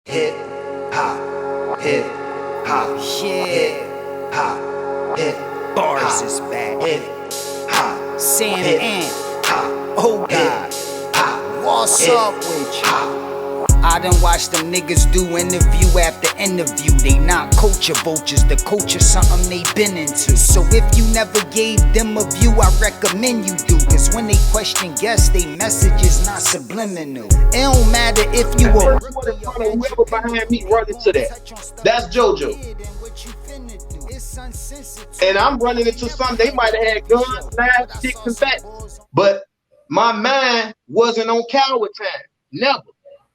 hip hop, hip hop, hip hop, hip Bars is back. hip hop, Sam hip Ant. hop, Oh hip God. hop, What's hip up with you? hop. I done watched them niggas do interview after interview. They not culture vultures, the culture something they been into. So if you never gave them a view, I recommend you do. Cause when they question guests, they message is not subliminal. It don't matter if you a First one in front of whoever behind me running to that. That's JoJo. And I'm running into some, they might have had guns, knives, sticks, and bats. But my mind wasn't on coward time. Never.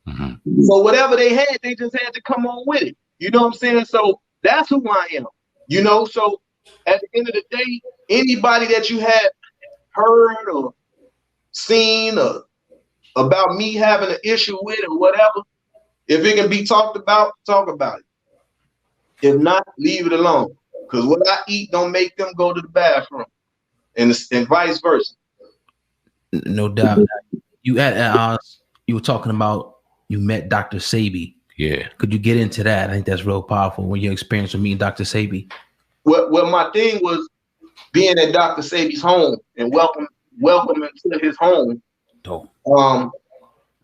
Mm-hmm. So whatever they had, they just had to come on with it. You know what I'm saying? So that's who I am. You know, so at the end of the day, anybody that you have heard or seen or about me having an issue with or whatever, if it can be talked about, talk about it. If not, leave it alone. Because what I eat don't make them go to the bathroom, and vice versa. No doubt. You were talking about you met Dr. Sebi. Yeah. Could you get into that? I think that's real powerful. When your experience with meeting Dr. Sebi. Well, my thing was being at Dr. Sebi's home and welcoming to his home. Dope.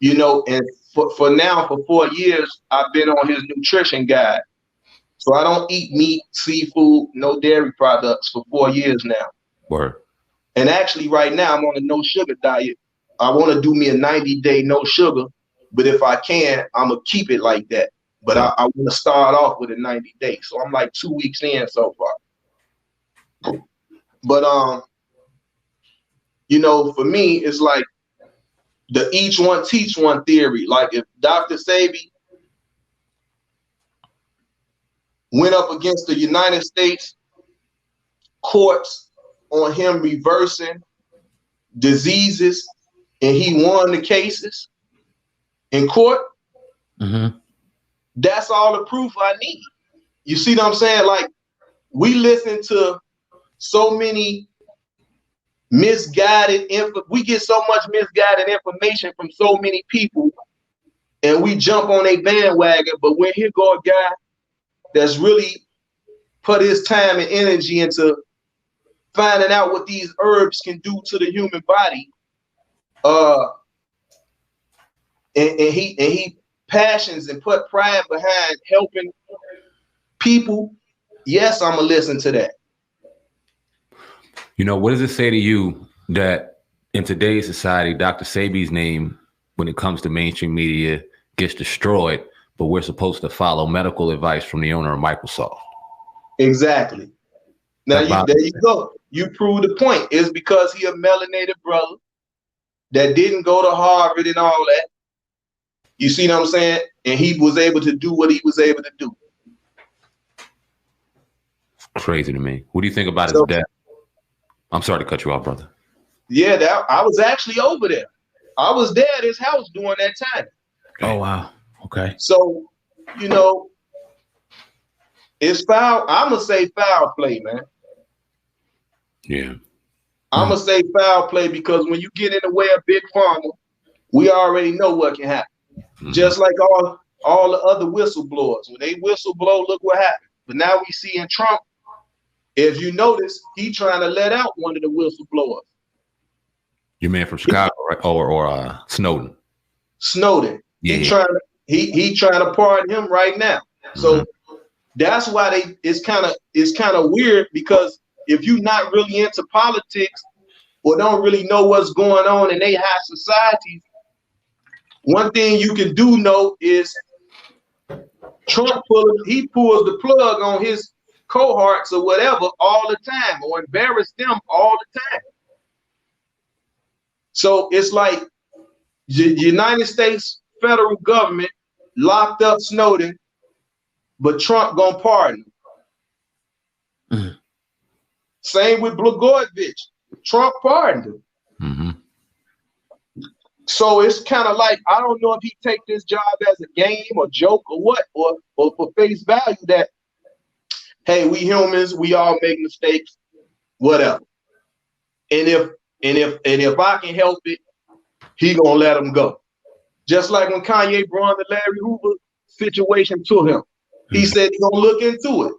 You know, and for 4 years, I've been on his nutrition guide. So I don't eat meat, seafood, no dairy products for 4 years now. Word. And actually right now I'm on a no sugar diet. I want to do me a 90-day no sugar, but if I can, I'm going to keep it like that. But I want to start off with a 90 days. So I'm like 2 weeks in so far. But, you know, for me, it's like the each one teach one theory. Like if Dr. Sebi went up against the United States courts on him reversing diseases and he won the cases in court, that's all the proof I need. You see what I'm saying? Like, we listen to so many misguided we get so much misguided information from so many people and we jump on a bandwagon, but when here go a guy that's really put his time and energy into finding out what these herbs can do to the human body, and he passions and put pride behind helping people, yes, I'm gonna listen to that. You know, what does it say to you that in today's society, Dr. Sebi's name, when it comes to mainstream media, gets destroyed, but we're supposed to follow medical advice from the owner of Microsoft? Exactly. Now, there you go. You prove the point. It's because he a melanated brother that didn't go to Harvard and all that. You see what I'm saying? And he was able to do what he was able to do. Crazy to me. What do you think about his death? I'm sorry to cut you off, brother. Yeah, I was actually over there. I was there at his house during that time. Oh, wow. Okay. So, you know, it's foul. I'm going to say foul play, man. Yeah. I'm going to say foul play because when you get in the way of Big Pharma, we already know what can happen. Just like all the other whistleblowers. When they whistleblow, look what happened. But now we see in Trump, if you notice, he trying to let out one of the whistleblowers. Your man from Chicago, right? Or Snowden. Snowden. Yeah. He trying to pardon him right now. So that's why it's kind of weird, because if you're not really into politics or don't really know what's going on in their high societies, one thing you can do know is Trump pulls the plug on his cohorts or whatever all the time, or embarrass them all the time. So it's like the United States federal government locked up Snowden, but Trump gonna pardon him. Same with Blagojevich. Trump pardoned him. So it's kind of like, I don't know if he take this job as a game or joke or what, or for face value that, hey, we humans, we all make mistakes, whatever. And if I can help it, he gonna let him go. Just like when Kanye brought the Larry Hoover situation to him. He said he's gonna look into it.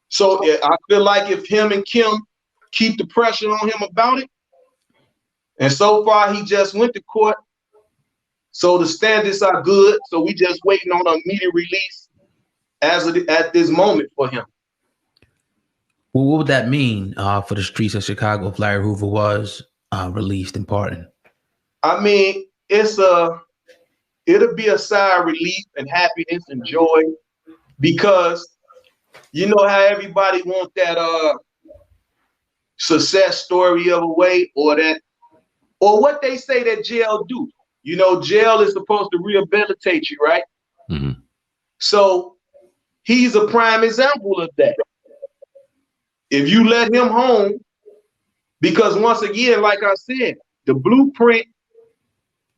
So I feel like if him and Kim keep the pressure on him about it, and so far he just went to court, so the standards are good. So we just waiting on an immediate release at this moment for him. Well, what would that mean for the streets of Chicago if Larry Hoover was released and pardoned? I mean, it'll be a sigh of relief and happiness and joy, because you know how everybody wants that success story of a way, or what they say that jail do. You know, jail is supposed to rehabilitate you, right? Mm-hmm. So he's a prime example of that. If you let him home, because once again, like I said, the blueprint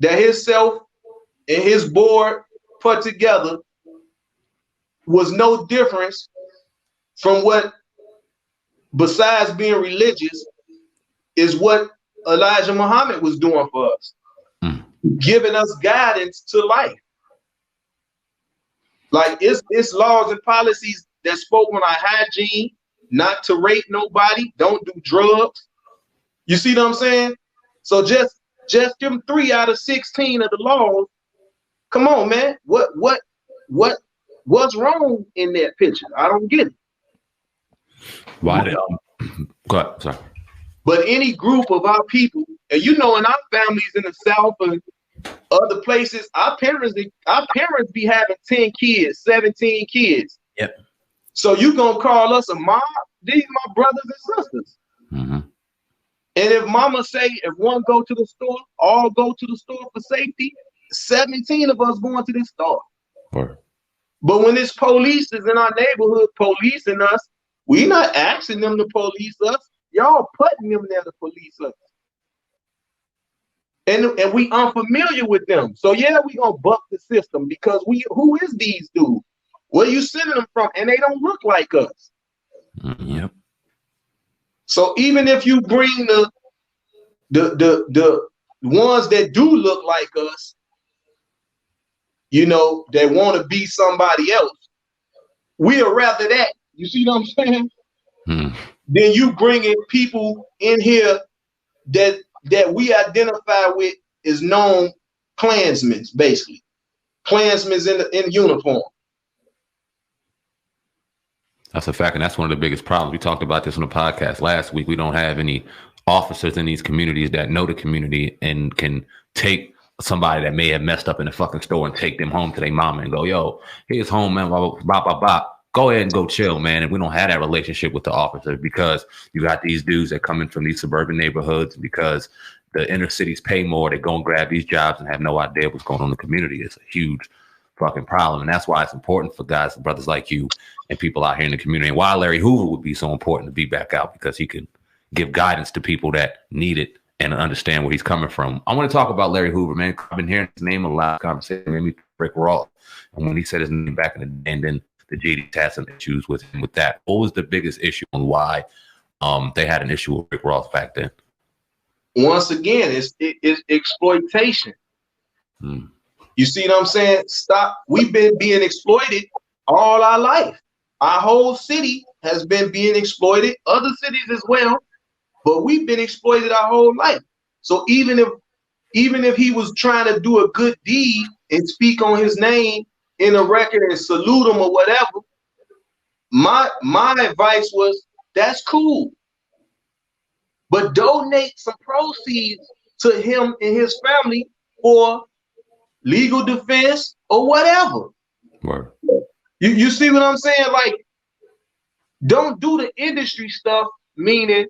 that himself and his board put together was no difference from what, besides being religious, is what Elijah Muhammad was doing for us, giving us guidance to life. Like it's laws and policies that spoke on our hygiene, not to rape nobody, don't do drugs. You see what I'm saying? So just them 3 out of 16 of the laws. Come on, man. What's wrong in that picture? I don't get it. Why did go ahead, sorry. But any group of our people, and you know, in our families in the South and other places, our parents be having 10 kids, 17 kids. Yep. So you gonna call us a mob? These my brothers and sisters. Mm-hmm. And if mama say if one go to the store, all go to the store for safety, 17 of us going to this store. Right. But when it's police is in our neighborhood policing us, we not asking them to police us. Y'all putting them there to police us. And we unfamiliar with them. So yeah, we gonna buck the system because who is these dudes? Where you sending them from? And they don't look like us. Yep. So even if you bring the ones that do look like us, you know, that want to be somebody else, we'd rather that. You see what I'm saying? Then you bringing people in here that we identify with as known Klansmen, basically. Klansmen in uniform. That's a fact, and that's one of the biggest problems. We talked about this on the podcast last week. We don't have any officers in these communities that know the community and can take somebody that may have messed up in the fucking store and take them home to their mama and go, yo, here's home, man, blah, blah, blah, blah. Go ahead and go chill, man. And we don't have that relationship with the officer because you got these dudes that come in from these suburban neighborhoods because the inner cities pay more. They go and grab these jobs and have no idea what's going on in the community. It's a huge fucking problem. And that's why it's important for guys and brothers like you and people out here in the community. And why Larry Hoover would be so important to be back out, because he can give guidance to people that need it and understand where he's coming from. I want to talk about Larry Hoover, man. I've been hearing his name a lot. Conversation made me Rick Ross. And when he said his name back in the day, and then the GD had some issues with him with that. What was the biggest issue and why they had an issue with Rick Ross back then? Once again, it's exploitation. You see what I'm saying? Stop. We've been being exploited all our life. Our whole city has been being exploited, other cities as well, but we've been exploited our whole life. So even if he was trying to do a good deed and speak on his name in a record and salute him or whatever, my advice was, that's cool, but donate some proceeds to him and his family for legal defense or whatever. Word. You see what I'm saying? Like, don't do the industry stuff, meaning,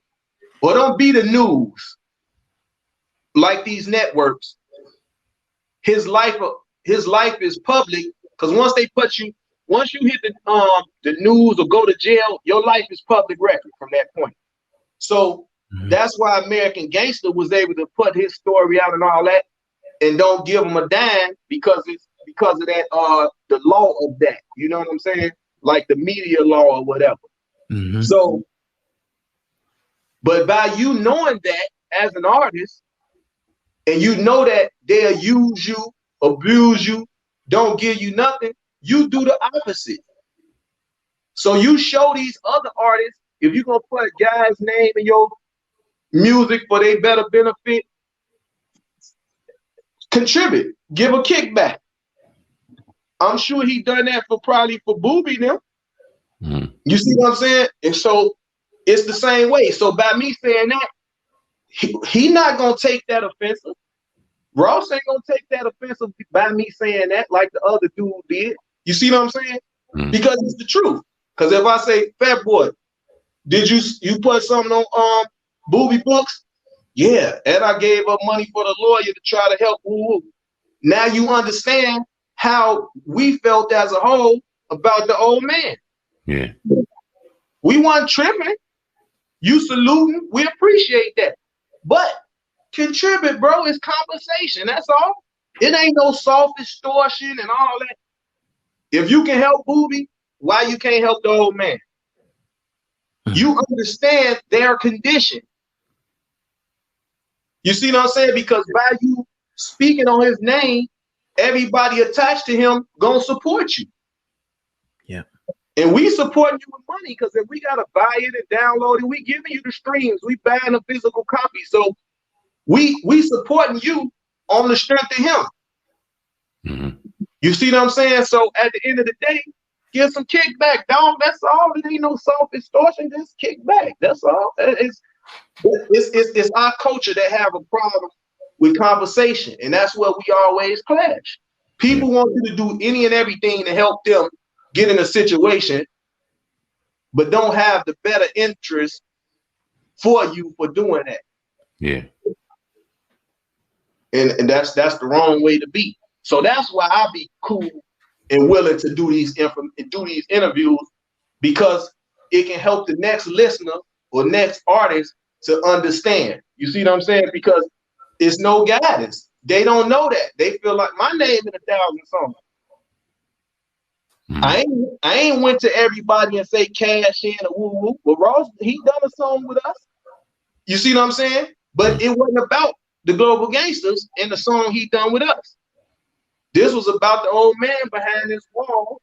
or don't be the news like these networks. His life is public, because once you hit the news or go to jail, your life is public record from that point. So that's why American Gangster was able to put his story out and all that, and don't give him a dime because of that the law of that. You know what I'm saying? Like the media law or whatever. So, but by you knowing that as an artist, and you know that they'll use you, abuse you, don't give you nothing, you do the opposite. So you show these other artists, if you're gonna put a guy's name in your music for their better benefit, contribute, give a kickback. I'm sure he done that for probably for Booby now. You see what I'm saying? And so it's the same way. So by me saying that, he not gonna take that offensive. Ross ain't gonna take that offensive by me saying that, like the other dude did. You see what I'm saying? Because it's the truth. Because if I say, Fat Boy, did you put something on Booby books? Yeah, and I gave up money for the lawyer to try to help. Now you understand how we felt as a whole about the old man. Yeah. We weren't tripping. You saluting, we appreciate that. But contribute, bro, it's compensation. That's all. It ain't no soft extortion and all that. If you can help Booby, why you can't help the old man? You understand their condition. You see what I'm saying? Because by you speaking on his name, everybody attached to him gonna support you. Yeah. And we supporting you with money because if we gotta buy it and download it, we giving you the streams. We buying a physical copy. So we supporting you on the strength of him. You see what I'm saying? So at the end of the day, give some kickback, dog. That's all. It ain't no soft extortion. Just kickback. That's all. It's our culture that have a problem with conversation, and that's where we always clash. People want you to do any and everything to help them get in a situation, but don't have the better interest for you for doing that. Yeah. And that's the wrong way to be. So that's why I be cool and willing to do these interviews, because it can help the next listener or next artist to understand. You see what I'm saying? Because it's no guidance. They don't know that. They feel like my name in 1,000 songs. I ain't went to everybody and say cash in or woo woo. But Ross, he done a song with us. You see what I'm saying? But it wasn't about the Global Gangsters and the song he done with us. This was about the old man behind this wall,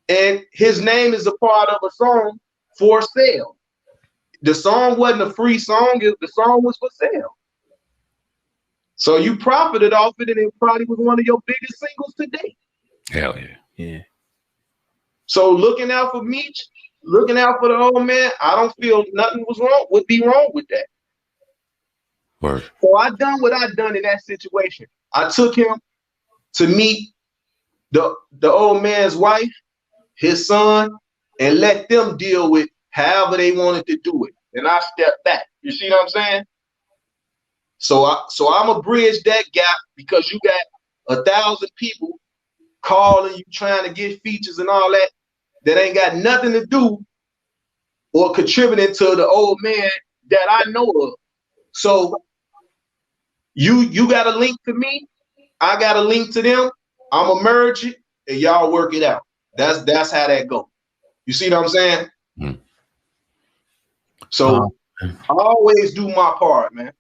and his name is a part of a song for sale. The song wasn't a free song. The song was for sale. So you profited off it, and it probably was one of your biggest singles today. Hell yeah. Yeah. So looking out for Meech, looking out for the old man, I don't feel nothing would be wrong with that. Word. So I done what I done in that situation. I took him to meet the old man's wife, his son, and let them deal with however they wanted to do it. And I stepped back. You see what I'm saying? So I'm gonna bridge that gap, because you got 1,000 people calling you trying to get features and all that ain't got nothing to do or contributing to the old man that I know of. So you got a link to me, I got a link to them. I'm gonna merge it and y'all work it out. That's how that go. You see what I'm saying? So I always do my part, man.